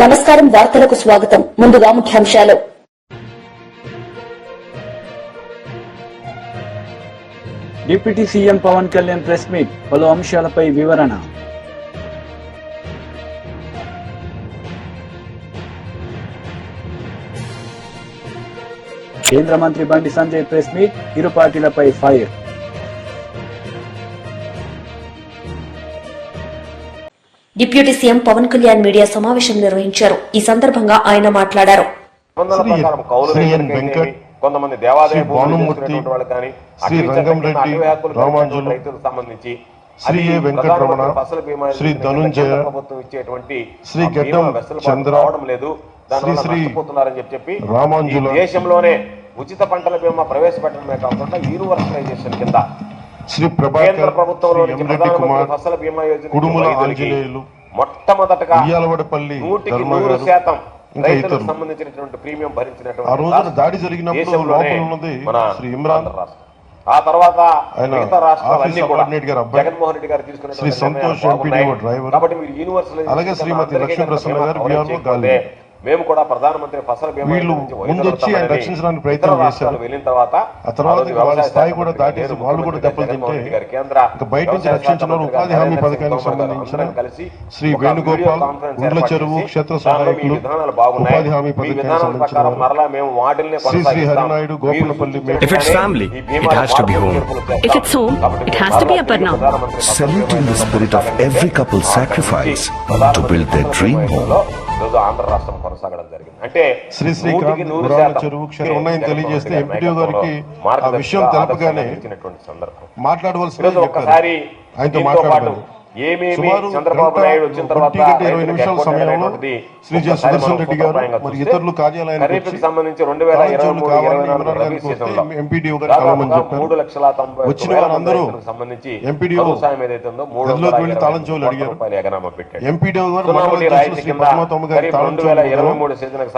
నమస్కారం, వార్తలకు స్వాగతం. ముందుగా ముఖ్యాంశాలు. Deputy CM Pawan Kalyan press meet, పలు అంశాలపై వివరణ. కేంద్ర మంత్రి బండి సంజయ్ ప్రెస్ మీట్, ఇరు పార్టీలపై fire. Deputy CM Pawan Kalyan media సమావేశం నిర్వహించారు. ఈ సందర్భంగా ఆయన మాట్లాడారు. కొంతమంది దేవాదాయ వాళ్ళు కానీ రైతులకు సంబంధించి శ్రీ ఏ వెంకటరమణ, శ్రీ ధనుంజయ, ఇచ్చేటువంటి శ్రీ గెడ్డం చంద్ర, లేదు, శ్రీ చెప్పి రామాంజుల, దేశంలోనే ఉచిత పంటల బీమా ప్రవేశపెట్టడమే కాకుండా యూనివర్సలైజేషన్ కింద శ్రీ కేంద్ర ప్రభుత్వంలోని ఫసల బీమా కుడుముల ఆంజనేయులు, మొట్టమొదటగా ఇయ్యాలవాడపల్లి 100% రైతులకు సంబంధించినటువంటి ప్రీమియం భరించినటువంటి దాడి జరిగినప్పుడు లోపల ఉన్నది శ్రీ ఇమ్రాన్. ఆ తర్వాత మిగతా రాష్ట్రాలన్నీ కూడా జగన్మోహన్ రెడ్డి గారు తీసుకున్న శ్రీ సంతోష్ ఎంపీడీఓ డ్రైవర్, కాబట్టి మీరు యూనివర్సల్ అలాగే శ్రీమతి లక్ష్మీ ప్రసన్న గారు బిఆర్ఓ గాలి, మేము కూడా ప్రధానమంత్రి ఫసల్ బీమా వీళ్ళు ముందొచ్చి ఆయన రక్షించడానికి ప్రయత్నం చేశారు. వెళ్ళిన తర్వాత వాళ్ళ స్థాయి కూడా దాటేసి వాళ్ళు కూడా దెబ్బతింటే ఇంకా బయట నుంచి రక్షించిన ఉపాధి హామీ పథకానికి సంబంధించిన శ్రీ వేణుగోపాల్, గుండ్ల చెరువు క్షేత్ర సహాయకులు, ఉపాధి హామీ పథకానికి సంబంధించిన Shri Shri Hari Naidu, గోపులపల్లి. If it's family, it has to be home. If it's home, it has to be Aparna. Saluting the spirit of every couple's sacrifice to build their dream home. Andhra రాష్ట్రం కొనసాగడం జరిగింది. అంటే శ్రీ శ్రీకాంత్ గురాల చెరువు క్షేత్రం ఉన్నాయని తెలియజేస్తే ఎంపీడీఓ గారికి ఆ విషయం తెలపగానే మాట్లాడవలసిన ఒక్కసారి ఆయనతో మాట్లాడారు. ఏమేమి చంద్రబాబు నాయుడు వచ్చిన తర్వాత 20 నిమిషాల సమయంలో శ్రీ జె సుదర్శన్ రెడ్డి గారు మరి ఇతరులు కార్యాలయానికి సంబంధించి 2023 ఎంపీడీఓ గారు కలవమని చెప్పారు. వచ్చిన వారందరూ ఎంపీడీఓ గదిలోకి వెళ్లి తాళం చెవులు అడిగారు. ఎంపీడీఓ గారు శ్రీ పద్మావతమ్మ గారి తాళం చెవులు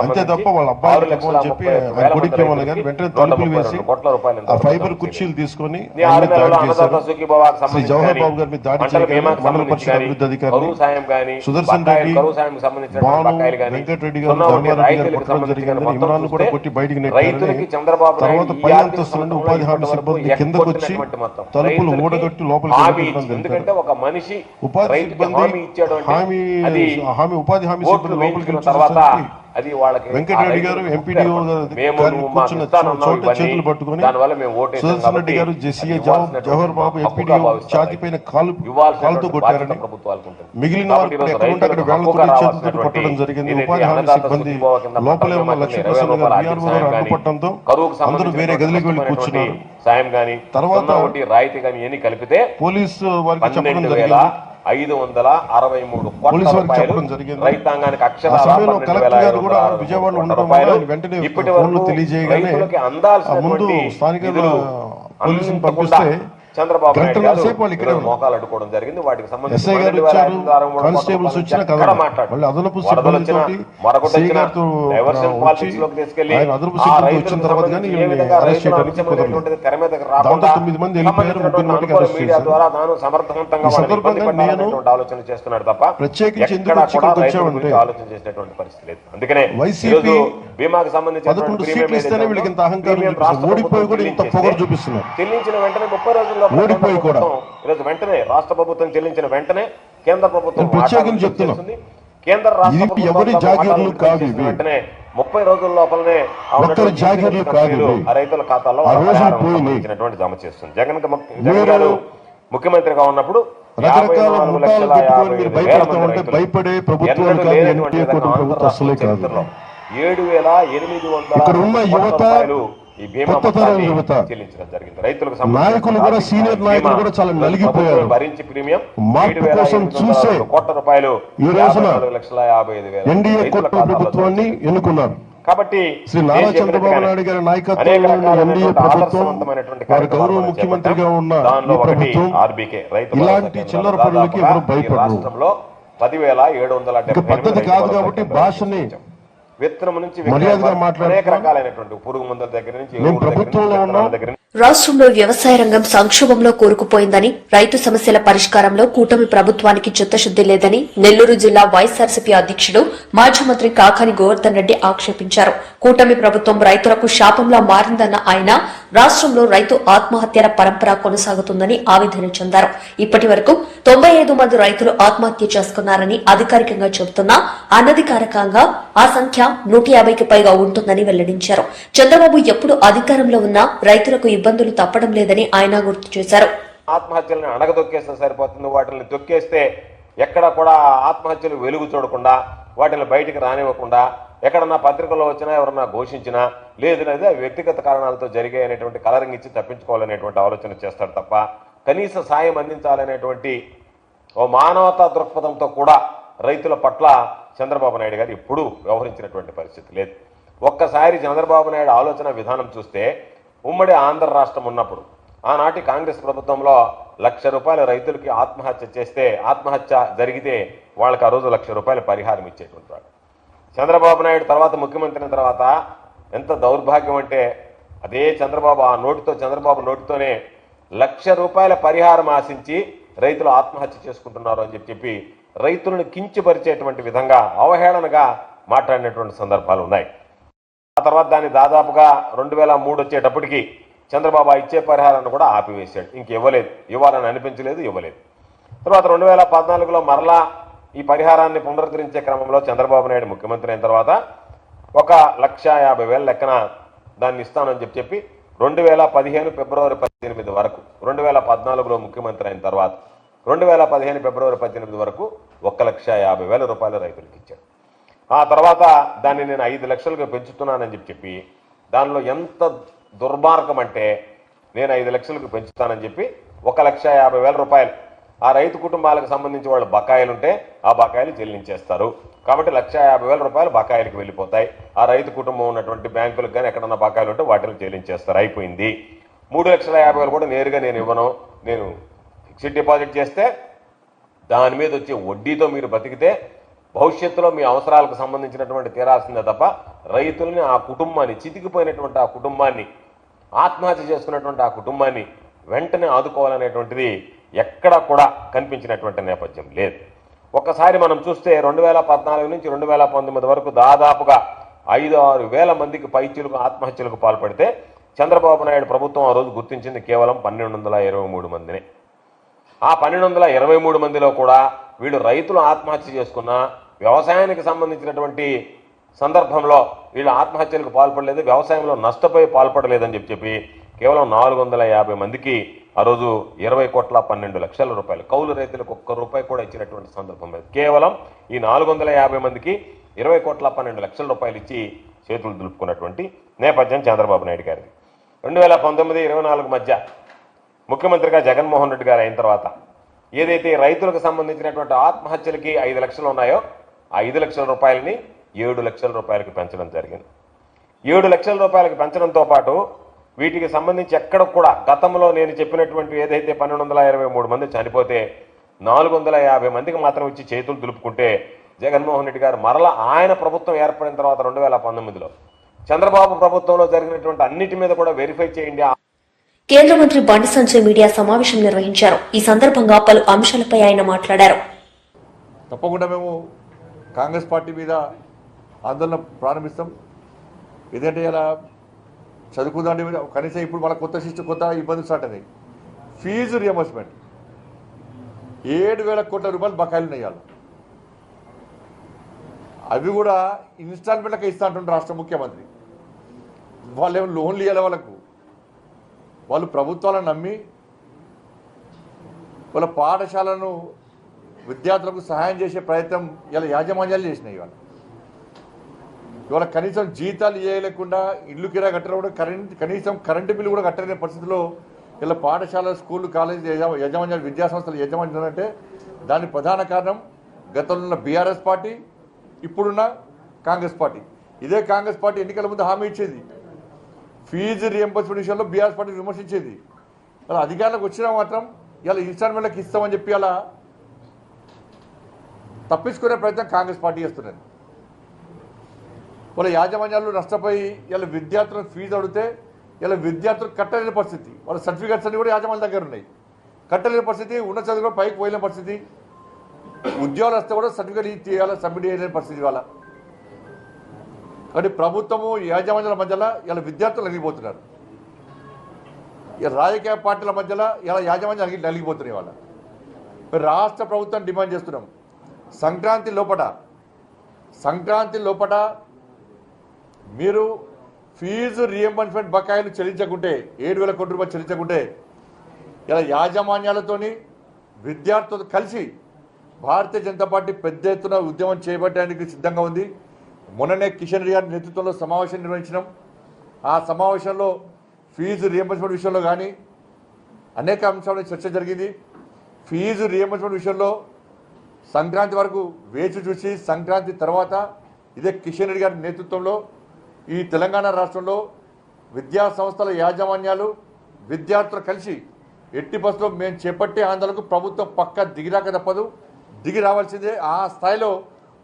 అంతే తప్ప వాళ్ళ అబ్బాయి చెప్పి ఆయన గుడికి ఇవ్వాలి కానీ వెంటనే తలుపులు వేసి ఆ ఫైబర్ కుర్చీలు తీసుకొని దాడి చేశారు. శ్రీ జవహర్ బాబు గారి మీద దాడి చేయడం మండల పరిషత్ అభివృద్ధి అధికారి సుదర్శన్ రెడ్డి, బాను, వెంకటరెడ్డి గారు, ధర్మారెడ్డి గారు కొట్టడం జరిగిందని ఇమ్రాన్ కూడా కొట్టి బయటికి నెట్టారని తర్వాత పై అంతస్తు నుండి ఉపాధి హామీ సిబ్బంది కిందకు వచ్చి తలుపులు ఊడగట్టి లోపలికి ఉపాధి సిబ్బంది ఉపాధి హామీ సిబ్బంది లోపలికి అది వాళ్ళకి వెంకటరెడ్డి గారు ఎంపీడీఓ కూర్చున్న చోట చేతులు పట్టుకుని సుదర్శన్ రెడ్డి గారు జవహర్ బాబు ఎంపీడీఓ ఛాతీ పైన కాలుతో కొట్టారని, మిగిలిన వారు ఎక్కడ ఉంటే అక్కడ వేళ్ల కొట్టి చేతులతో కొట్టడం జరిగింది. ఉపాధి హామీ సిబ్బంది లోపలే ఉన్న లక్ష్మీప్రసన్న గారు బిఆర్ఓ గారు అడ్డుపట్టడంతో అందరూ వేరే గదిలోకి వెళ్లి కూర్చున్నారు. తర్వాత పోలీసు వారికి చెప్పడం జరిగింది. 563 కోట్ల రూపాయలు రైతాంగానికి సమయంలో కలెక్టర్ గారు కూడా విజయవాడలో ఉండడం వల్ల వెంటనే ఫోన్లు తెలియజేయగానే ముందు స్థానిక పోలీసుని పంపిస్తే చంద్రబాబు నాయుడు గారు మోకాలు అడ్డుకోవడం జరిగింది. వాటికి సంబంధించి కానిస్టేబుల్స్ వచ్చిన అదనపు సిబ్బందితోటి వచ్చిన తర్వాత కానీ అరెస్ట్ చేయడానికి కుదరలేదు. దాంతో 9 మంది వెళ్ళిపోయారు, 3 మందికి అరెస్ట్ చేశారు. ఈ సందర్భంగా నేను ప్రత్యేకించి ఎందుకు ఇక్కడికి వచ్చామంటే వైసీపీ 11 సీట్లు ఇస్తేనే వీళ్ళకి ఇంత అహంకారం చూపిస్తున్నారు. ఓడిపోయి కూడా ఇంత పొగరు చూపిస్తున్నారు. చెల్లించిన వెంటనే 30 రోజుల్లో ఓడిపోయి కూడా ఈరోజు వెంటనే రాష్ట్ర ప్రభుత్వం చెల్లించిన వెంటనే కేంద్ర ప్రభుత్వం ప్రత్యేకించి చెప్తున్నాం. కేంద్ర రాష్ట్ర ఎవరి జాగీర్లు కాదు, వెంటనే 30 రోజుల లోపలనే జాగీర్లు కాదు, రైతుల ఖాతాలో జమ చేస్తుంది. జగన్ గారు ముఖ్యమంత్రిగా ఉన్నప్పుడు రకరకాల ముఠాలు పెట్టుకొని మీరు భయపడతా ఉంటే భయపడే ప్రభుత్వం కాదు, ఎన్డీఏ కూటమి ప్రభుత్వం అసలే కాదు. 7,800 ఇక్కడ ఉన్న యువత, కొత్త తరం యువత, నాయకులు కూడా సీనియర్ నాయకులు కూడా చాలా నలిగిపోయారు. మార్పు కోసం చూసే ఈ రోజున ఎన్డీఏ కూటమి ప్రభుత్వాన్ని ఎన్నుకున్నారు. కాబట్టి శ్రీ నారా చంద్రబాబు నాయుడు గారి నాయకత్వంలో ఎన్డీఏ ప్రభుత్వం, వారి గౌరవ ముఖ్యమంత్రిగా ఉన్న ఈ ప్రభుత్వం ఇలాంటి చిల్లర పనులకి ఎవరు భయపడరు. పద్ధతి కాదు కాబట్టి భాషని విత్తనం నుంచి మర్యాదగా మాట్లాడే అనేక రకాలైనటువంటి పురుగు మందుల దగ్గర నుంచి ప్రభుత్వంలో ఉన్నాం. రాష్ట్రంలో వ్యవసాయ రంగం సంక్షోభంలో కూరుకుపోయిందని, రైతు సమస్యల పరిష్కారంలో కూటమి ప్రభుత్వానికి చిత్తశుద్ది లేదని నెల్లూరు జిల్లా వైఎస్సార్సీపీ అధ్యక్షుడు మాజీ మంత్రి కాకాని గోవర్ధన్ రెడ్డి ఆక్షేపించారు. కూటమి ప్రభుత్వం రైతులకు శాపంలా మారిందన్న ఆయన రాష్ట్రంలో రైతు ఆత్మహత్యల పరంపర కొనసాగుతుందని ఆవేదన చెందారు. ఇప్పటి వరకు 95 మంది రైతులు ఆత్మహత్య చేసుకున్నారని అధికారికంగా చెబుతున్నా అనధికారికంగా ఆ సంఖ్య 150కి పైగా ఉంటుందని వెల్లడించారు. చంద్రబాబు ఎప్పుడు అధికారంలో ఉన్నా రైతులకు ఇబ్బందులు తప్పడం లేదని ఆయన గుర్తు చేశారు. ఆత్మహత్యలను అడగదొక్కేస్తే సరిపోతుంది. వాటిని తొక్కేస్తే ఎక్కడ కూడా ఆత్మహత్యలు వెలుగు చూడకుండా, వాటిని బయటికి రానివ్వకుండా, ఎక్కడన్నా పత్రికల్లో వచ్చినా ఎవరన్నా ఘోషించినా లేదనేది వ్యక్తిగత కారణాలతో జరిగాయనేటువంటి కలరింగ్ ఇచ్చి తప్పించుకోవాలనేటువంటి ఆలోచన చేస్తాడు తప్ప కనీస సాయం అందించాలనేటువంటి ఓ మానవతా దృక్పథంతో కూడా రైతుల పట్ల చంద్రబాబు నాయుడు గారు ఎప్పుడూ వ్యవహరించినటువంటి పరిస్థితి లేదు. ఒక్కసారి చంద్రబాబు నాయుడు ఆలోచన విధానం చూస్తే ఉమ్మడి ఆంధ్ర రాష్ట్రం ఉన్నప్పుడు ఆనాటి కాంగ్రెస్ ప్రభుత్వంలో ₹1,00,000 రైతులకి ఆత్మహత్య జరిగితే వాళ్ళకి ఆ రోజు ₹1,00,000 పరిహారం ఇచ్చేటువంటి వాడు. చంద్రబాబు నాయుడు తర్వాత ముఖ్యమంత్రి తర్వాత ఎంత దౌర్భాగ్యం అంటే అదే చంద్రబాబు నోటితోనే ₹1,00,000 పరిహారం ఆశించి రైతులు ఆత్మహత్య చేసుకుంటున్నారు అని చెప్పి రైతులను కించపరిచేటువంటి విధంగా అవహేళనగా మాట్లాడినటువంటి సందర్భాలు ఉన్నాయి. ఆ తర్వాత దాన్ని దాదాపుగా 2003 వచ్చేటప్పటికి చంద్రబాబు ఇచ్చే పరిహారాన్ని కూడా ఆపివేశాడు. ఇవ్వాలని అనిపించలేదు, ఇవ్వలేదు. తర్వాత 2014లో మరలా ఈ పరిహారాన్ని పునరుద్ధరించే క్రమంలో చంద్రబాబు నాయుడు ముఖ్యమంత్రి అయిన తర్వాత 1,50,000 లెక్కన దాన్ని ఇస్తానని చెప్పి 2015 ఫిబ్రవరి 18 వరకు 2014లో ముఖ్యమంత్రి అయిన తర్వాత 2015 ఫిబ్రవరి 18 వరకు ₹1,50,000 రైతులకు ఇచ్చాడు. ఆ తర్వాత దాన్ని నేను 5 లక్షలకు పెంచుతున్నానని చెప్పి దానిలో ఎంత దుర్మార్గం అంటే నేను 5 లక్షలకు పెంచుతానని చెప్పి ₹1,50,000 ఆ రైతు కుటుంబాలకు సంబంధించి వాళ్ళు బకాయిలుంటే ఆ బకాయిలు చెల్లించేస్తారు. కాబట్టి ₹1,50,000 బకాయిలకు వెళ్ళిపోతాయి. ఆ రైతు కుటుంబం ఉన్నటువంటి బ్యాంకులకు కానీ ఎక్కడన్నా బకాయిలు ఉంటే వాటిని చెల్లించేస్తారు. అయిపోయింది. ₹3,50,000 కూడా నేరుగా నేను ఇవ్వను. నేను ఫిక్స్డ్ డిపాజిట్ చేస్తే దాని మీద వచ్చే వడ్డీతో మీరు బతికితే భవిష్యత్తులో మీ అవసరాలకు సంబంధించినటువంటి తీరాల్సిందే తప్ప రైతుల్ని, ఆ కుటుంబాన్ని, చితికిపోయినటువంటి ఆ కుటుంబాన్ని, ఆత్మహత్య చేసుకున్నటువంటి ఆ కుటుంబాన్ని వెంటనే ఆదుకోవాలనేటువంటిది ఎక్కడా కూడా కనిపించినటువంటి నేపథ్యం లేదు. ఒక్కసారి మనం చూస్తే 2014 నుంచి 2019 వరకు దాదాపుగా 5-6 వేల మందికి పైచీలకు ఆత్మహత్యలకు పాల్పడితే చంద్రబాబు నాయుడు ప్రభుత్వం ఆ రోజు గుర్తించింది కేవలం 1,223 మందిని. ఆ 1,223 మందిలో కూడా వీళ్ళు రైతులు ఆత్మహత్య చేసుకున్న, వ్యవసాయానికి సంబంధించినటువంటి సందర్భంలో వీళ్ళు ఆత్మహత్యలకు పాల్పడలేదు, వ్యవసాయంలో నష్టపోయి పాల్పడలేదని చెప్పి కేవలం 450 మందికి ఆ రోజు 20,12 లక్షల కౌలు రైతులకు ₹1 కూడా ఇచ్చినటువంటి సందర్భం లేదు. కేవలం ఈ 450 మందికి 20,12 లక్షల ఇచ్చి చేతులు దులుపుకున్నటువంటి నేపథ్యం చంద్రబాబు నాయుడు గారిది. 2019-24 మధ్య ముఖ్యమంత్రిగా జగన్మోహన్ రెడ్డి గారు అయిన తర్వాత ఏదైతే రైతులకు సంబంధించినటువంటి ఆత్మహత్యలకి 5 లక్షలు ఉన్నాయో ఆ ₹5 లక్షల ₹7 లక్షల పెంచడం జరిగింది. ₹7 లక్షల పెంచడంతో పాటు వీటికి సంబంధించి ఎక్కడ కూడా గతంలో నేను చెప్పినటువంటి ఏదైతే 1,223 మంది చనిపోతే 450 మందికి మాత్రం ఇచ్చి చేతులు దులుపుకుంటే జగన్మోహన్ రెడ్డి గారు మరలా ఆయన ప్రభుత్వం ఏర్పడిన తర్వాత 2019లో చంద్రబాబు ప్రభుత్వంలో జరిగినటువంటి అన్నిటి మీద కూడా వెరిఫై చేయండి. కేంద్ర మంత్రి బండి సంజయ్ మీడియా సమావేశం నిర్వహించారు. ఈ సందర్భంగా పలు అంశాలపై ఆయన మాట్లాడారు. తప్పకుండా మేము కాంగ్రెస్ పార్టీ మీద ఆందోళన ప్రారంభిస్తాం. ఏదంటే ఇలా చదువుకుందాండి మీద కనీసం ఇప్పుడు మన కొత్త ఇబ్బంది స్టార్ట్ అయింది. ఫీజు రియంబర్స్మెంట్ ₹7,000 కోట్ల బకాయిలు నెయ్యాలి. అవి కూడా ఇన్స్టాల్మెంట్లకే ఇస్తా అంటుండ్రు రాష్ట్ర ముఖ్యమంత్రి. వాళ్ళు ఏమైనా లోన్లు ఇవ్వాలి, వాళ్ళు ప్రభుత్వాలను నమ్మి వాళ్ళ పాఠశాలను విద్యార్థులకు సహాయం చేసే ప్రయత్నం ఇలా యాజమాన్యాలు చేసినాయి. ఇవాళ కనీసం జీతాలు ఇవ్వలేకుండా ఇల్లు కిరా కట్టడం కూడా కనీసం కరెంటు బిల్లు కూడా కట్టలేని పరిస్థితిలో ఇలా పాఠశాల, స్కూళ్ళు, కాలేజీ యజమాన్యాలు, విద్యాసంస్థలు యజమాన్యాలు అంటే దానికి ప్రధాన కారణం గతంలో ఉన్న బీఆర్ఎస్ పార్టీ, ఇప్పుడున్న కాంగ్రెస్ పార్టీ. ఇదే కాంగ్రెస్ పార్టీ ఎన్నికల ముందు హామీ ఇచ్చేది, ఫీజు రియంబర్స్మెంట్ విషయంలో బీఆర్ఎస్ పార్టీ విమర్శించేది. అలా అధికారులకు వచ్చినా మాత్రం ఇలా ఇన్స్టాల్మెంట్లకు ఇస్తామని చెప్పి అలా తప్పించుకునే ప్రయత్నం కాంగ్రెస్ పార్టీ చేస్తున్నది. వాళ్ళ యాజమాన్యాలు నష్టపోయి ఇలా విద్యార్థులకు ఫీజు అడిగితే ఇలా విద్యార్థులు కట్టలేని పరిస్థితి, వాళ్ళ సర్టిఫికేట్స్ అన్ని కూడా యాజమాన్య దగ్గర ఉన్నాయి, కట్టలేని పరిస్థితి, ఉన్న చదువు కూడా పైకి పోయలేని పరిస్థితి, ఉద్యోగాలు వస్తే కూడా సర్టిఫికేట్ చేయాలి, సబ్మిట్ చేయలేని పరిస్థితి వాళ్ళ. కాబట్టి ప్రభుత్వము యాజమాన్యాల మధ్యలో ఇలా విద్యార్థులు నలిగిపోతున్నారు, ఇలా రాజకీయ పార్టీల మధ్యలో ఇలా యాజమాన్యాలు నలిగిపోతున్నాయి వాళ్ళ. రాష్ట్ర ప్రభుత్వం డిమాండ్ చేస్తున్నాం, సంక్రాంతి లోపట మీరు ఫీజు రియంబర్స్మెంట్ బకాయిలు చెల్లించకుంటే 7,000 కోట్ల రూపాయలు చెల్లించకుంటే ఇలా యాజమాన్యాలతోని విద్యార్థులతో కలిసి భారతీయ జనతా పార్టీ పెద్ద ఎత్తున ఉద్యమం చేపట్టడానికి సిద్ధంగా ఉంది. మొన్ననే కిషన్ రెడ్డి గారి నేతృత్వంలో సమావేశం నిర్వహించినాం. ఆ సమావేశంలో ఫీజు రియంబర్స్మెంట్ విషయంలో కానీ అనేక అంశాల చర్చ జరిగింది. ఫీజు రియంబర్స్మెంట్ విషయంలో సంక్రాంతి వరకు వేచి చూసి సంక్రాంతి తర్వాత ఇదే కిషన్ రెడ్డి గారి నేతృత్వంలో ఈ తెలంగాణ రాష్ట్రంలో విద్యా సంస్థల యాజమాన్యాలు విద్యార్థులు కలిసి ఎట్టి బస్సులో మేము చేపట్టే ఆందోళనకు ప్రభుత్వం పక్క దిగిరాక తప్పదు, దిగి రావాల్సిందే. ఆ స్థాయిలో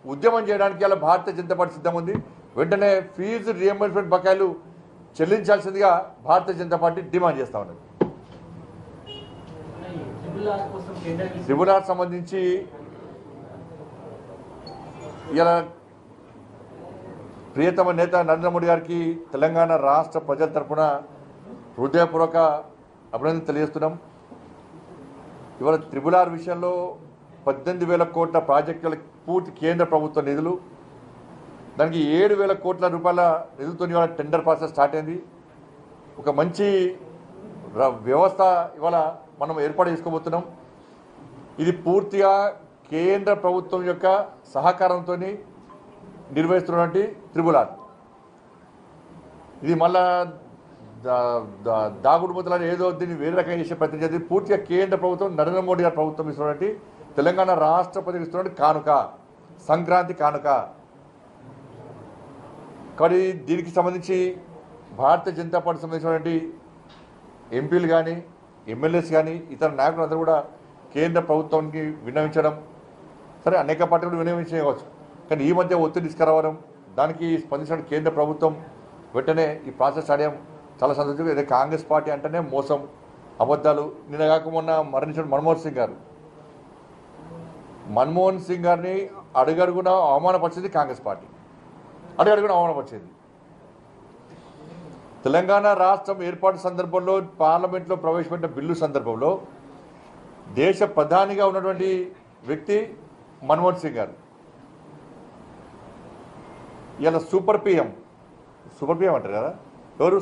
ఉద్యమం చేయడానికి ఇలా భారతీయ జనతా పార్టీ సిద్ధం ఉంది. వెంటనే ఫీజు రియంబర్స్మెంట్ బకాయిలు చెల్లించాల్సిందిగా భారతీయ జనతా పార్టీ డిమాండ్ చేస్తా ఉన్నది. ట్రిబ్యునల్ సంబంధించి ఇలా ప్రియతమ నేత నరేంద్ర మోడీ గారికి తెలంగాణ రాష్ట్ర ప్రజల తరఫున హృదయపూర్వక అభినందన తెలియజేస్తున్నాం. ఇవాళ ట్రిబ్యునల్ విషయంలో 18,000 కోట్ల ప్రాజెక్టుల పూర్తి కేంద్ర ప్రభుత్వ నిధులు, దానికి 7,000 కోట్ల రూపాయల నిధులతో ఇవాళ టెండర్ ప్రాసెస్ స్టార్ట్ అయింది. ఒక మంచి వ్యవస్థ ఇవాళ మనం ఏర్పాటు చేసుకోబోతున్నాం. ఇది పూర్తిగా కేంద్ర ప్రభుత్వం యొక్క సహకారంతో నిర్వహిస్తున్నటువంటి ట్రిబ్యునల్. ఇది మళ్ళా దాగుడు ముద్దలని ఏదో దీన్ని వేరే రకంగా చేసే ప్రయత్నం చేసి పూర్తిగా కేంద్ర ప్రభుత్వం నరేంద్ర మోడీ గారి ప్రభుత్వం ఇస్తున్నటువంటి తెలంగాణ రాష్ట్రపతికి ఇస్తున్నటువంటి కానుక, సంక్రాంతి కానుక. కానీ దీనికి సంబంధించి భారతీయ జనతా పార్టీ సంబంధించినటువంటి ఎంపీలు కానీ ఎమ్మెల్యేస్ కానీ ఇతర నాయకులందరూ కూడా కేంద్ర ప్రభుత్వానికి విన్నవించడం, సరే అనేక పార్టీలు విన్నవించవచ్చు, కానీ ఈ మధ్య ఒత్తిడి తీసుకురావడం, దానికి స్పందించిన కేంద్ర ప్రభుత్వం వెంటనే ఈ ప్రాసెస్ స్టార్ట్ చాలా సంతోషం. ఇదే కాంగ్రెస్ పార్టీ అంటేనే మోసం, అబద్ధాలు. నిన్న కాక మొన్న మరణించిన మన్మోహన్ సింగ్ గారిని అడుగడుగున అవమానపరిచింది కాంగ్రెస్ పార్టీ, అడుగడుగున అవమానపరిచింది. తెలంగాణ రాష్ట్రం ఏర్పాటు సందర్భంలో పార్లమెంట్లో ప్రవేశపెట్టిన బిల్లు సందర్భంలో దేశ ప్రధానిగా ఉన్నటువంటి వ్యక్తి మన్మోహన్ సింగ్ గారు. ఇలా సూపర్ పిఎం అంటారు కదా, ఎవరు?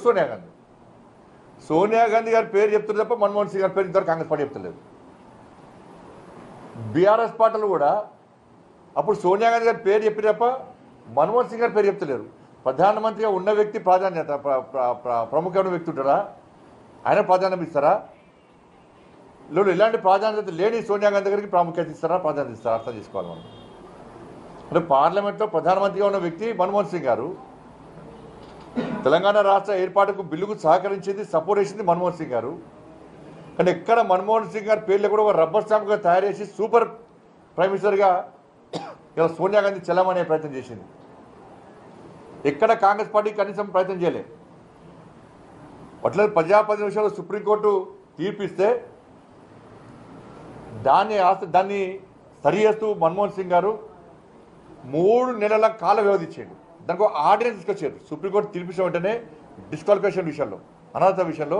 సోనియా గాంధీ గారి పేరు చెప్తున్నారు తప్ప మన్మోహన్ సింగ్ గారి పేరు ఇంతవరకు కాంగ్రెస్ పార్టీ చెప్తలేదు. బీఆర్ఎస్ పార్టీలు కూడా అప్పుడు సోనియా గాంధీ గారి పేరు చెప్పి తప్ప మన్మోహన్ సింగ్ గారి పేరు చెప్తలేరు. ప్రధానమంత్రిగా ఉన్న వ్యక్తి ప్రాధాన్యత, ప్రముఖమైన వ్యక్తి ఉంటారా, ఆయన ప్రాధాన్యత ఇస్తారా? లేదు, ఇలాంటి ప్రాధాన్యత లేని సోనియా గాంధీ గారికి ప్రాముఖ్యత ఇస్తారా, ప్రాధాన్యత ఇస్తారా? అర్థం చేసుకోవాలి మనం. అంటే పార్లమెంట్లో ప్రధానమంత్రిగా ఉన్న వ్యక్తి మన్మోహన్ సింగ్ గారు. తెలంగాణ రాష్ట్ర ఏర్పాటుకు బిల్లుకు సహకరించింది, సపోర్ట్ చేసింది మన్మోహన్ సింగ్ గారు. కానీ ఎక్కడ మన్మోహన్ సింగ్ గారి పేర్లు కూడా ఒక రబ్బర్ స్టాంప్గా తయారు చేసి సూపర్ ప్రైమ్ మినిస్టర్గా ఇలా సోనియా గాంధీ చెల్లమనే ప్రయత్నం చేసింది. ఎక్కడ కాంగ్రెస్ పార్టీ కనీసం ప్రయత్నం చేయలేదు. అట్లా ప్రజాప్రతినిధి విషయంలో సుప్రీంకోర్టు తీర్పిస్తే దాన్ని సరి చేస్తూ మన్మోహన్ సింగ్ గారు 3 నెలల కాల వ్యవధి ఇచ్చాడు. దానికి ఆర్డినెన్స్ తీసుకొచ్చారు. సుప్రీంకోర్టు తీర్పిన వెంటనే డిస్క్వాలిఫికేషన్ విషయంలో, అనర్హత విషయంలో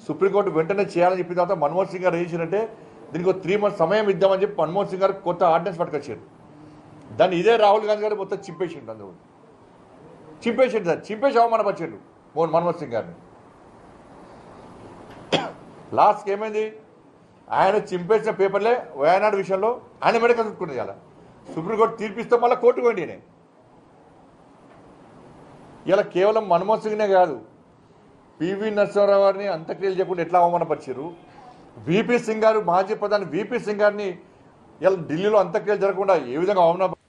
సుప్రీంకోర్టు వెంటనే చేయాలని చెప్పిన తర్వాత మన్మోహన్ సింగ్ గారు ఏం చేశారంటే దీనికి 3 months సమయం ఇద్దామని చెప్పి మన్మోహన్ సింగ్ గారు కొత్త ఆర్డినెన్స్ పట్టుకొచ్చారు. దాన్ని ఇదే రాహుల్ గాంధీ గారు మొత్తం చింపేసిండు. అందులో చింపేసి అవమానపరిచారు మన్మోహన్ సింగ్ గారిని. లాస్ట్కి ఏమైంది, ఆయన చింపేసిన పేపర్లే వయనాడు విషయంలో ఆయన మెడక చుట్టుకునేది. అలా సుప్రీంకోర్టు తీర్పిస్తే మళ్ళీ కోర్టుకు పోయింది. నేను ఇలా కేవలం మన్మోహన్ సింగ్నే కాదు, పివి నరసింహారావు గారిని అంత్యక్రియలు చేయకుండా ఎట్లా అవమానపరిచారు. విపి సింగ్ గారు, మాజీ ప్రధాని విపి సింగ్ గారిని ఇలా ఢిల్లీలో అంత్యక్రియలు జరగకుండా ఏ విధంగా అవమాన.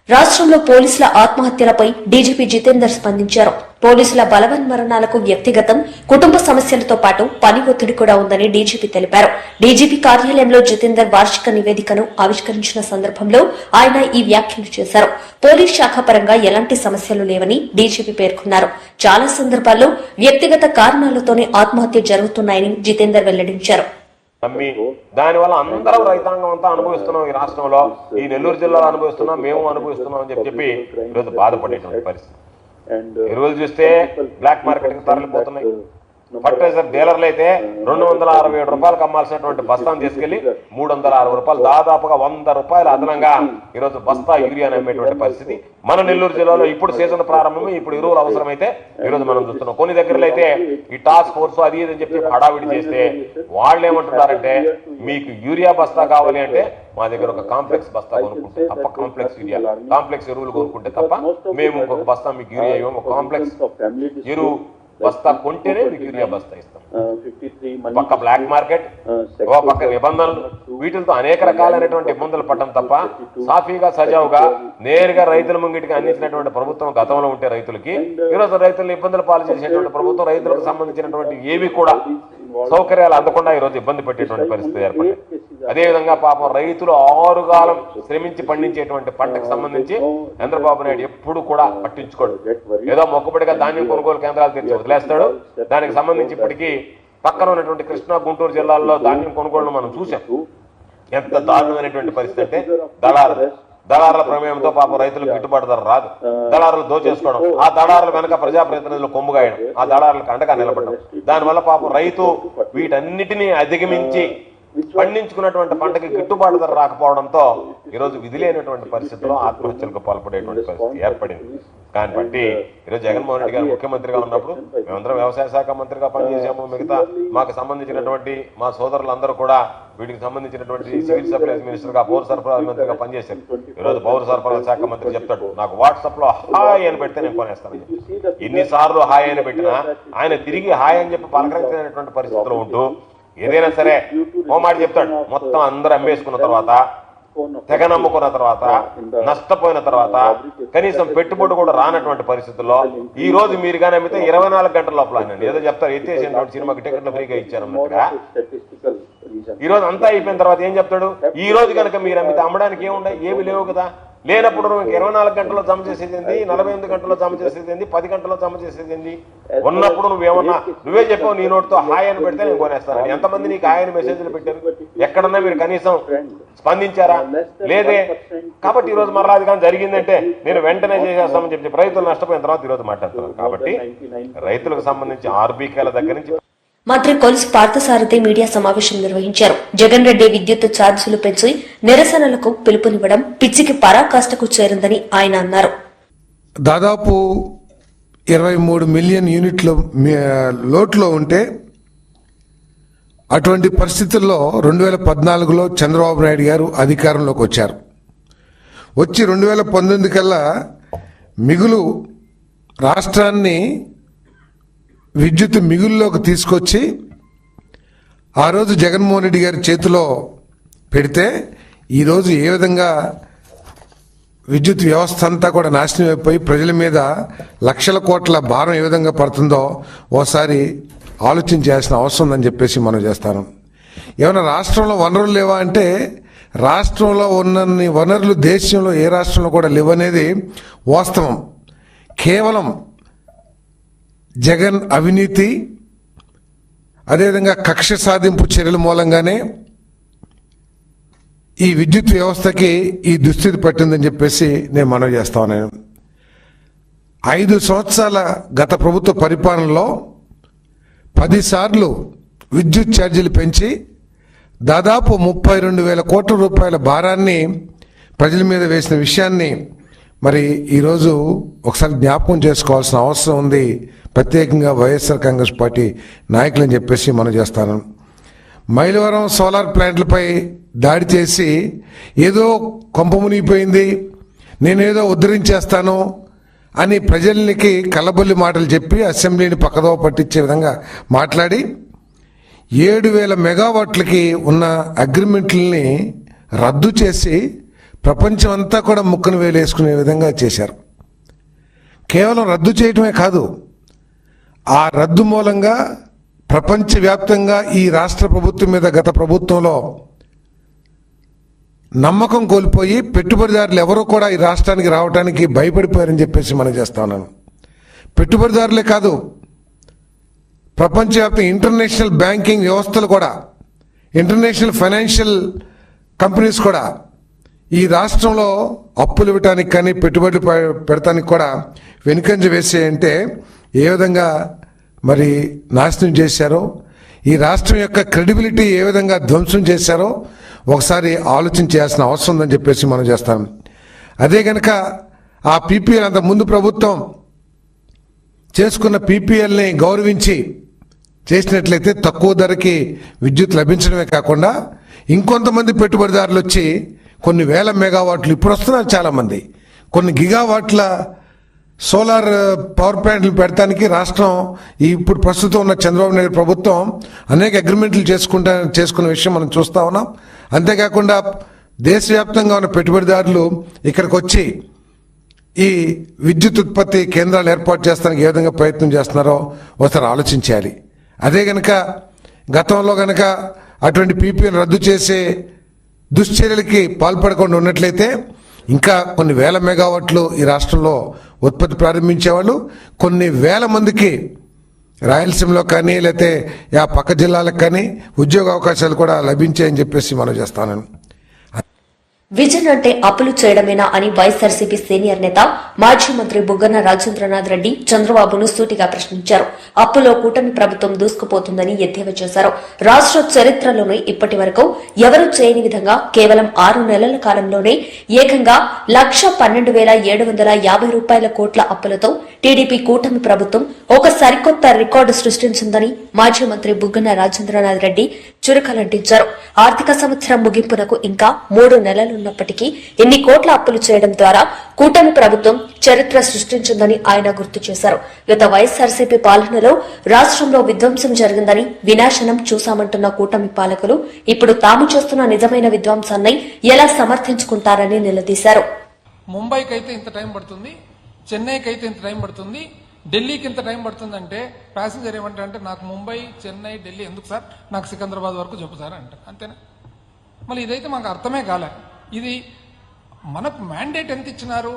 రాష్ట్రంలో పోలీసుల ఆత్మహత్యలపై డీజీపీ జితేందర్ స్పందించారు. పోలీసుల బలవన్మరణాలకు వ్యక్తిగతం, కుటుంబ సమస్యలతో పాటు పని ఒత్తిడి కూడా ఉందని డీజీపీ తెలిపారు. డీజీపీ కార్యాలయంలో జితేందర్ వార్షిక నివేదికను ఆవిష్కరించిన సందర్భంలో ఆయన ఈ వ్యాఖ్యలు చేశారు. పోలీస్ శాఖ పరంగా ఎలాంటి సమస్యలు లేవని డీజీపీ పేర్కొన్నారు. చాలా సందర్భాల్లో వ్యక్తిగత కారణాలతోనే ఆత్మహత్య జరుగుతున్నాయని జితేందర్ వెల్లడించారు. దానివల్ల అందరం రైతాంగం అంతా అనుభవిస్తున్నాం. ఈ రాష్ట్రంలో, ఈ నెల్లూరు జిల్లాలో అనుభవిస్తున్నాం, మేము అనుభవిస్తున్నాం అని చెప్పి ఈరోజు బాధపడేటువంటి పరిస్థితి. ఎరువులు చూస్తే బ్లాక్ మార్కెట్ తరలిపోతున్నాయి. ఫర్టిలైజర్ డీలర్లు అయితే 267 రూపాయలకు అమ్మాల్సినటువంటి బస్తాను తీసుకెళ్లి 360 రూపాయలు, దాదాపుగా 100 రూపాయలు అదనంగా ఈరోజు బస్తా యూరియాని అమ్మేటువంటి పరిస్థితి మన నెల్లూరు జిల్లాలో. ఇప్పుడు సీజన్ ప్రారంభమే, ఇప్పుడు ఎరువులు అవసరమైతే ఈరోజు మనం చూస్తున్నాం. కొన్ని దగ్గరలో అయితే ఈ టాస్క్ ఫోర్స్ అది ఇది అని చెప్పి హడావిడి చేస్తే వాళ్ళు ఏమంటున్నారంటే, మీకు యూరియా బస్తా కావాలి అంటే మా దగ్గర ఒక కాంప్లెక్స్ బస్తా కొనుక్కుంటే తప్ప, కాంప్లెక్స్ యూరియా కాంప్లెక్స్ ఎరువులు కొనుక్కుంటే తప్ప మేము ఇంకొక బస్తా మీకు యూరియా ఇవ్వము. ఒక కాంప్లెక్స్ ఎరువు బస్తా కొంటేనే మీకు యూరియా బస్తా ఇస్తాం. పక్క బ్లాక్ మార్కెట్, ఓ పక్క నిబంధనలు, వీటితో అనేక రకాలైనటువంటి ఇబ్బందులు పడటం తప్ప సాఫీగా సజావుగా నేరుగా రైతుల ముంగిటికి అందించినటువంటి ప్రభుత్వం గతంలో ఉంటే రైతులకి, ఈరోజు రైతులను ఇబ్బందులు పాలు చేసేటువంటి ప్రభుత్వం రైతులకు సంబంధించినటువంటి ఏవి కూడా సౌకర్యాలు అందకుండా ఈరోజు ఇబ్బంది పెట్టేటువంటి పరిస్థితి ఏర్పడింది. అదేవిధంగా పాపం రైతులు ఆరుగాలం శ్రమించి పండించేటువంటి పంటకు సంబంధించి చంద్రబాబు నాయుడు ఎప్పుడు కూడా పట్టించుకోడు. ఏదో మొక్కుబడిగా ధాన్యం కొనుగోలు కేంద్రాలు తెచ్చి వదిలేస్తాడు. దానికి సంబంధించి ఇప్పటికీ పక్కన ఉన్నటువంటి కృష్ణా, గుంటూరు జిల్లాల్లో ధాన్యం కొనుగోలు మనం చూసాం. ఎంత దారుణమైనటువంటి పరిస్థితి అంటే, దళారుల ప్రమేయంతో పాపం రైతులకు గిట్టుబాటు ధర రాదు. దళారులు దోచేసుకోవడం, ఆ దళారుల వెనక ప్రజాప్రతినిధులు కొమ్ముగాయడం, ఆ దళారులకు అండగా నిలబడడం, దానివల్ల పాపం రైతు వీటన్నిటినీ అధిగమించి పండించుకున్నటువంటి పంటకి గిట్టుబాటు ధర రాకపోవడంతో ఈరోజు విధి లేనటువంటి పరిస్థితుల్లో ఆత్మహత్యలకు పాల్పడేటువంటి పరిస్థితి ఏర్పడింది. కానీ బట్టి ఈరోజు జగన్మోహన్ రెడ్డి గారు ముఖ్యమంత్రిగా ఉన్నప్పుడు మేమందరం వ్యవసాయ శాఖ మంత్రిగా పనిచేసాము. మిగతా మాకు సంబంధించినటువంటి మా సోదరులందరూ కూడా వీటికి సంబంధించినటువంటి సివిల్ సప్లైస్ మినిస్టర్ గా, పౌర సరఫరాల మంత్రిగా పనిచేశారు. ఈరోజు పౌర సరఫరాల శాఖ మంత్రి చెప్తాడు, నాకు వాట్సాప్ లో హాయ్ అని పెడితే నేను కొనేస్తానని చెప్పి. ఎన్నిసార్లు హాయ్ అని పెట్టినా ఆయన తిరిగి హాయ్ అని చెప్పి పలకరించినటువంటి పరిస్థితుల్లో ఉంటూ ఏదైనా సరే ఓ మాట చెప్తాడు. మొత్తం అందరూ అమ్మేసుకున్న తర్వాత, తెగ నమ్ముకున్న తర్వాత, నష్టపోయిన తర్వాత, కనీసం పెట్టుబడి కూడా రానటువంటి పరిస్థితుల్లో ఈ రోజు మీరు కానీ అమ్మితే 24 గంటల లోపల ఏదో చెప్తారు, ఎత్తేసినటువంటి సినిమాకి టికెట్లు ఫ్రీగా ఇచ్చారన్నట్టుగా. ఈ రోజు అంతా అయిపోయిన తర్వాత ఏం చెప్తాడు, ఈ రోజు కనుక మీరు అమ్మితే అమ్మడానికి ఏముండవు, ఏమి లేవు కదా. లేనప్పుడు నువ్వు 24 గంటల్లో జమ చేసేది ఏంది, 48 గంటల్లో జమ చేసేది ఏంది, 10 గంటల్లో జమ చేసేది ఏంది? ఉన్నప్పుడు నువ్వేమన్నా నువ్వే చెప్పావు నీ నోటితో హాయ్ అని పెడితే నేను కొనేస్తాను. ఎంతమంది నీకు హాయ్ అని మెసేజ్లు పెట్టారు? ఎక్కడన్నా మీరు కనీసం స్పందించారా? లేదే. కాబట్టి ఈ రోజు మరలా అది కానీ జరిగిందంటే నేను వెంటనే చేసేస్తామని చెప్పి రైతులు నష్టపోయిన తర్వాత ఈరోజు మాట్లాడుతున్నారు. కాబట్టి రైతులకు సంబంధించి ఆర్బీకేల దగ్గర నుంచి మంత్రి కొలుసు పార్థసారథి మీడియా సమావేశం నిర్వహించారు. జగన్ రెడ్డి విద్యుత్ ఛార్జీలు పెంచి నిరసనలకు పిలుపునివ్వడం పిచ్చికి పరాకాష్ఠకు చేరిందని ఆయన అన్నారు. దాదాపు 23 మిలియన్ యూనిట్లు లోట్లో ఉంటే అటువంటి పరిస్థితుల్లో 2014లో చంద్రబాబు నాయుడు గారు అధికారంలోకి వచ్చారు. వచ్చి 2019 కల్లా మిగులు రాష్ట్రాన్ని విద్యుత్ మిగుల్లోకి తీసుకొచ్చి ఆ రోజు జగన్మోహన్ రెడ్డి గారి చేతిలో పెడితే ఈరోజు ఏ విధంగా విద్యుత్ వ్యవస్థ అంతా కూడా నాశనం అయిపోయి ప్రజల మీద లక్షల కోట్ల భారం ఏ విధంగా పడుతుందో ఓసారి ఆలోచించాల్సిన అవసరం ఉందని చెప్పేసి మనం చేస్తాను. ఏమైనా రాష్ట్రంలో వనరులు లేవా అంటే, రాష్ట్రంలో ఉన్నన్ని వనరులు దేశంలో ఏ రాష్ట్రంలో కూడా లేవనేది వాస్తవం. కేవలం జగన్ అవినీతి, అదేవిధంగా కక్ష సాధింపు చర్యల మూలంగానే ఈ విద్యుత్ వ్యవస్థకి ఈ దుస్థితి పట్టిందని చెప్పేసి నేను మనవి చేస్తా ఉన్నాను. 5 సంవత్సరాల గత ప్రభుత్వ పరిపాలనలో 10 సార్లు విద్యుత్ ఛార్జీలు పెంచి దాదాపు 32,000 కోట్ల రూపాయల భారాన్ని ప్రజల మీద వేసిన విషయాన్ని మరి ఈరోజు ఒకసారి జ్ఞాపకం చేసుకోవాల్సిన అవసరం ఉంది, ప్రత్యేకంగా వైఎస్ఆర్ కాంగ్రెస్ పార్టీ నాయకులని చెప్పేసి మనం చేస్తాను. మైలవరం సోలార్ ప్లాంట్లపై దాడి చేసి ఏదో కొంప మునిగిపోయింది, నేనేదో ఉద్ధరించేస్తాను అని ప్రజలకి కల్లబొల్లి మాటలు చెప్పి అసెంబ్లీని పక్కదోవ పట్టించే విధంగా మాట్లాడి 7,000 మెగావాట్లకి ఉన్న అగ్రిమెంట్లని రద్దు చేసి ప్రపంచం అంతా కూడా ముక్కను వేలేసుకునే విధంగా చేశారు. కేవలం రద్దు చేయటమే కాదు, ఆ రద్దు మూలంగా ప్రపంచవ్యాప్తంగా ఈ రాష్ట్ర ప్రభుత్వం మీద గత ప్రభుత్వంలో నమ్మకం కోల్పోయి పెట్టుబడిదారులు ఎవరూ కూడా ఈ రాష్ట్రానికి రావడానికి భయపడిపోయారని చెప్పేసి మనం చేస్తా ఉన్నాను. పెట్టుబడిదారులే కాదు, ప్రపంచవ్యాప్తంగా ఇంటర్నేషనల్ బ్యాంకింగ్ వ్యవస్థలు కూడా, ఇంటర్నేషనల్ ఫైనాన్షియల్ కంపెనీస్ కూడా ఈ రాష్ట్రంలో అప్పులు ఇవ్వటానికి కానీ పెట్టుబడులు పెడతానికి కూడా వెనుకంజ వేసేయంటే ఏ విధంగా మరి నాశనం చేశారో, ఈ రాష్ట్రం యొక్క క్రెడిబిలిటీ ఏ విధంగా ధ్వంసం చేశారో ఒకసారి ఆలోచన చేయాల్సిన అవసరం ఉందని చెప్పేసి మనం చేస్తాం. అదే కనుక ఆ పీపీఎల్ అంత ముందు ప్రభుత్వం చేసుకున్న పీపీఎల్ని గౌరవించి చేసినట్లయితే తక్కువ ధరకి విద్యుత్ లభించడమే కాకుండా ఇంకొంతమంది పెట్టుబడిదారులు వచ్చి కొన్ని వేల మెగావాట్లు ఇప్పుడు వస్తున్నారు, చాలామంది కొన్ని గిగావాట్ల సోలార్ పవర్ ప్లాంట్లు పెడతానికి రాష్ట్రం ఇప్పుడు ప్రస్తుతం ఉన్న చంద్రబాబు నాయుడు ప్రభుత్వం అనేక అగ్రిమెంట్లు చేసుకున్న విషయం మనం చూస్తా ఉన్నాం. అంతేకాకుండా దేశవ్యాప్తంగా ఉన్న పెట్టుబడిదారులు ఇక్కడికి వచ్చి ఈ విద్యుత్ ఉత్పత్తి కేంద్రాలు ఏర్పాటు చేస్తానికి ఏ విధంగా ప్రయత్నం చేస్తున్నారో ఒకసారి ఆలోచించాలి. అదే గనక గతంలో గనక అటువంటి పీపీఎల్ రద్దు చేసే దుశ్చర్యలకి పాల్పడకుండా ఉన్నట్లయితే ఇంకా కొన్ని వేల మెగావాట్లు ఈ రాష్ట్రంలో ఉత్పత్తి ప్రారంభించేవాళ్ళు, కొన్ని వేల మందికి రాయలసీమలో కానీ లేకపోతే ఆ పక్క జిల్లాలకు కానీ ఉద్యోగ అవకాశాలు కూడా లభించాయని చెప్పేసి మనం చేస్తాను. విజన్ అంటే అప్పులు చేయడమేనా అని వైఎస్ఆర్సీపీ సీనియర్ నేత మాజీ మంత్రి బుగ్గన రాజేంద్రనాథ్ రెడ్డి చంద్రబాబును సూటిగా ప్రశ్నించారు. అప్పులో కూటమి ప్రభుత్వం దూసుకుపోతుందని ఎద్దేవా చేశారు. రాష్ట్ర చరిత్రలోనే ఇప్పటి వరకు ఎవరూ చేయని విధంగా కేవలం 6 నెలల కాలంలోనే ఏకంగా 1,12,750 కోట్ల అప్పులతో టీడీపీ కూటమి ప్రభుత్వం ఒక సరికొత్త రికార్డు సృష్టించిందని మాజీ మంత్రి బుగ్గన రాజేంద్రనాథ్ రెడ్డి చురకలంటించారు. ఆర్థిక సంవత్సరం ముగింపునకు ఇంకా 3 నెలలున్నప్పటికీ ఇన్ని కోట్ల అప్పులు చేయడం ద్వారా కూటమి ప్రభుత్వం చరిత్ర సృష్టించిందని ఆయన గుర్తు చేశారు. గత వైఎస్ఆర్సీపీ పాలనలో రాష్ట్రంలో విధ్వంసం జరిగిందని, వినాశనం చూశామంటున్న కూటమి పాలకులు ఇప్పుడు తాము చేస్తున్న నిజమైన విధ్వంసాన్ని ఎలా సమర్థించుకుంటారని నిలదీశారు. ముంబైకి అయితే ఇంత టైం పడుతుంది, చెన్నైకి అయితే ఇంత టైం పడుతుంది, ఢిల్లీకి ఇంత టైం పడుతుందంటే ప్యాసింజర్ ఏమంటారంటే నాకు ముంబై, చెన్నై, ఢిల్లీ ఎందుకు సార్, నాకు సికింద్రాబాద్ వరకు చెప్పు సార్ అంటారు. అంతేనా? మళ్ళీ ఇదైతే మాకు అర్థమే కాలే. ఇది మనకు మ్యాండేట్ ఎంత ఇచ్చినారు?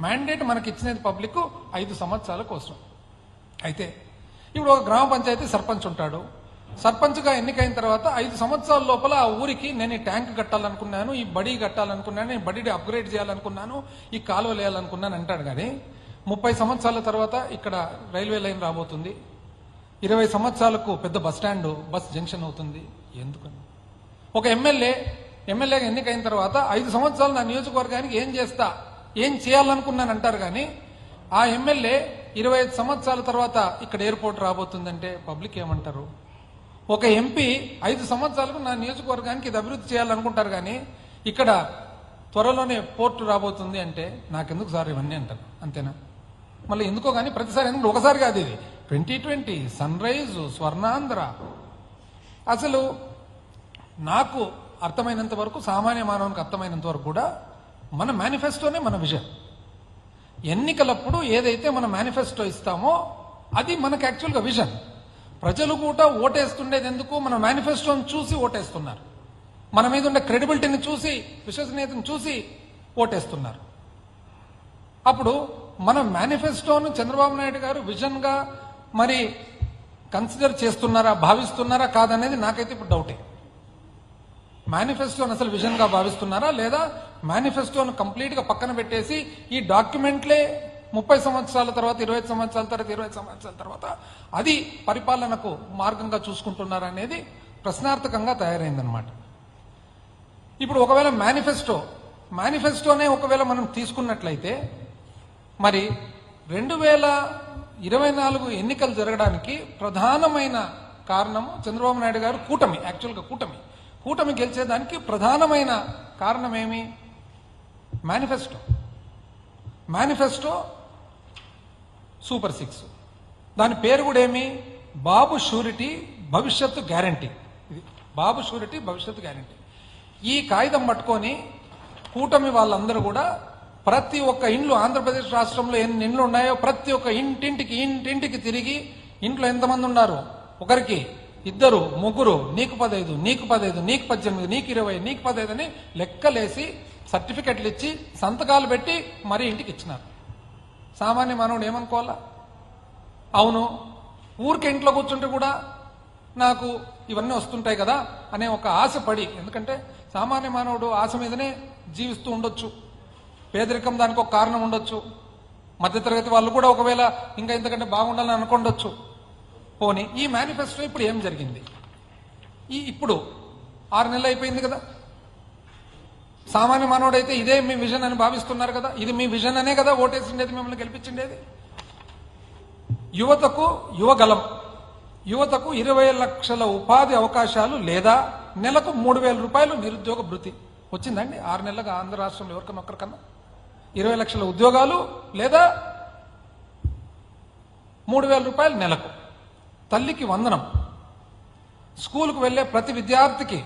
మ్యాండేట్ మనకి ఇచ్చినది పబ్లిక్ 5 సంవత్సరాల కోసం. అయితే ఇప్పుడు ఒక గ్రామ పంచాయతీ సర్పంచ్ ఉంటాడు. సర్పంచ్గా ఎన్నికైన తర్వాత 5 సంవత్సరాల లోపల ఆ ఊరికి నేను ఈ ట్యాంక్ కట్టాలనుకున్నాను, ఈ బడి కట్టాలనుకున్నాను, ఈ బడిని అప్గ్రేడ్ చేయాలనుకున్నాను, ఈ కాలువలు వేయాలనుకున్నాను అంటాడు. కానీ 30 సంవత్సరాల తర్వాత ఇక్కడ రైల్వే లైన్ రాబోతుంది, 20 సంవత్సరాలకు పెద్ద బస్ స్టాండ్, బస్ జంక్షన్ అవుతుంది. ఎందుకని? ఒక ఎమ్మెల్యేగా ఎన్నికైన తర్వాత 5 సంవత్సరాలు నా నియోజకవర్గానికి ఏం చేస్తా, ఏం చేయాలనుకున్నాను అంటారు. కానీ ఆ ఎమ్మెల్యే 25 సంవత్సరాల తర్వాత ఇక్కడ ఎయిర్పోర్ట్ రాబోతుందంటే పబ్లిక్ ఏమంటారు? ఒక ఎంపీ 5 సంవత్సరాలకు నా నియోజకవర్గానికి ఇది అభివృద్ధి చేయాలనుకుంటారు. కానీ ఇక్కడ త్వరలోనే పోర్టు రాబోతుంది అంటే నాకెందుకు సార్ ఇవన్నీ అంటారు. అంతేనా? మళ్ళీ ఎందుకో కానీ ప్రతిసారి ఎందుకు ఒకసారి కాదు, ఇది 2020 సన్ రైజ్, స్వర్ణాంధ్ర. అసలు నాకు అర్థమైనంత వరకు, సామాన్య మానవునికి అర్థమైనంత వరకు కూడా మన మేనిఫెస్టోనే మన విజన్. ఎన్నికలప్పుడు ఏదైతే మన మేనిఫెస్టో ఇస్తామో అది మనకు యాక్చువల్గా విజన్. ప్రజలు కూడా ఓటేస్తుండేది ఎందుకు? మన మేనిఫెస్టోని చూసి ఓటేస్తున్నారు. మన మీద ఉండే క్రెడిబిలిటీని చూసి, విశ్వసనీయతను చూసి ఓటేస్తున్నారు. అప్పుడు మన మేనిఫెస్టోను చంద్రబాబు నాయుడు గారు విజన్ గా మరి కన్సిడర్ చేస్తున్నారా, భావిస్తున్నారా కాదనేది నాకైతే ఇప్పుడు డౌటే. మేనిఫెస్టోను అసలు విజన్ గా భావిస్తున్నారా, లేదా మేనిఫెస్టోను కంప్లీట్ గా పక్కన పెట్టేసి ఈ డాక్యుమెంట్లే 30 సంవత్సరాల తర్వాత, 25 సంవత్సరాల తర్వాత, 20 సంవత్సరాల తర్వాత అది పరిపాలనకు మార్గంగా చూసుకుంటున్నారా అనేది ప్రశ్నార్థకంగా తయారైందనమాట. ఇప్పుడు ఒకవేళ మేనిఫెస్టోనే ఒకవేళ మనం తీసుకున్నట్లయితే మరి 2024 ఎన్నికలు జరగడానికి ప్రధానమైన కారణం చంద్రబాబు నాయుడు గారు కూటమి. యాక్చువల్గా కూటమి గెలిచేదానికి ప్రధానమైన కారణం ఏమి? Manifesto super 6. దాని పేరు కూడా ఏమి? బాబు షూరిటీ భవిష్యత్తు గ్యారంటీ. ఇది బాబు షూరిటీ భవిష్యత్తు గ్యారంటీ. ఈ కాగితం పట్టుకొని కూటమి వాళ్ళందరూ కూడా ప్రతి ఒక్క ఇండ్లు, ఆంధ్రప్రదేశ్ రాష్ట్రంలో ఎన్ని ఇండ్లు ఉన్నాయో ప్రతి ఒక్క ఇంటింటికి తిరిగి ఇంట్లో ఎంతమంది ఉన్నారు, ఒకరికి ఇద్దరు ముగ్గురు నీకు 15 నీకు 15 నీకు 18 నీకు 20 నీకు 15 అని లెక్కలేసి సర్టిఫికెట్లు ఇచ్చి సంతకాలు పెట్టి మరీ ఇంటికి ఇచ్చినారు. సామాన్య మానవుడు ఏమనుకోవాలా? అవును, ఊరికే ఇంట్లో కూర్చుంటే కూడా నాకు ఇవన్నీ వస్తుంటాయి కదా అనే ఒక ఆశ పడి, ఎందుకంటే సామాన్య మానవుడు ఆశ మీదనే జీవిస్తూ ఉండొచ్చు. పేదరికం దానికి ఒక కారణం ఉండొచ్చు. మధ్యతరగతి వాళ్ళు కూడా ఒకవేళ ఇంకా ఇంతకంటే బాగుండాలని అనుకుండొచ్చు. పోనీ ఈ మేనిఫెస్టో ఇప్పుడు ఏం జరిగింది? ఇప్పుడు 6 నెలలు అయిపోయింది కదా. సామాన్య మానవుడు అయితే ఇదే మీ విజన్ అని భావిస్తున్నారు కదా. ఇది మీ విజన్ అనే కదా ఓటేసిండేది, మిమ్మల్ని గెలిపించిండేది. యువతకు యువగలం, యువతకు 20 లక్షల ఉపాధి అవకాశాలు లేదా నెలకు 3,000 రూపాయలు నిరుద్యోగ భృతి వచ్చిందండి 6 నెలలుగా ఆంధ్ర రాష్ట్రంలో ఎవరికన్నా ఒక్కరికన్నా. 20 లక్షల ఉద్యోగాలు లేదా 3,000 రూపాయలు నెలకు. తల్లికి వందనం. స్కూల్కు వెళ్లే ప్రతి విద్యార్థినికి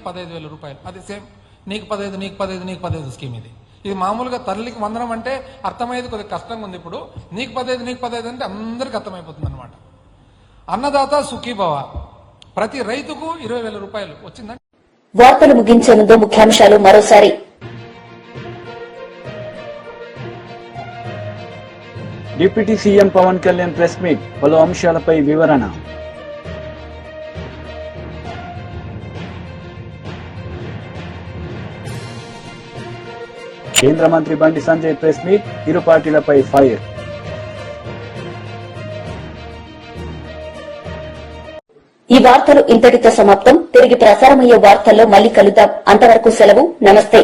15,000 రూపాయలు. అది సేమ్ నీకు 15 నీకు 15 నీకు 15 స్కీమ్. ఇది మామూలుగా తల్లికి వందనం అంటే అర్థమయ్యేది కొద్దిగా కష్టంగా ఉంది. ఇప్పుడు నీకు 15 నీకు 15 అంటే అందరికి అర్థమైపోతుంది అనమాట. అన్నదాత సుఖీభవ, ప్రతి రైతుకు 20,000 రూపాయలు వచ్చిందండి. వార్తలు ముగించే ముందు ముఖ్యాంశాలు మరోసారి. Deputy CM Pawan Kalyan press meet, పలు అంశాలపై వివరణ. కేంద్ర మంత్రి బండి సంజయ్ ప్రెస్ మీట్, ఇరు పార్టీలపై ఫైర్. ఈ వార్తలు ఇంతటితో సమాప్తం. తిరిగి ప్రసారమయ్యే వార్తల్లో మళ్లీ కలుద్దాం. అంతవరకు సెలవు. నమస్తే.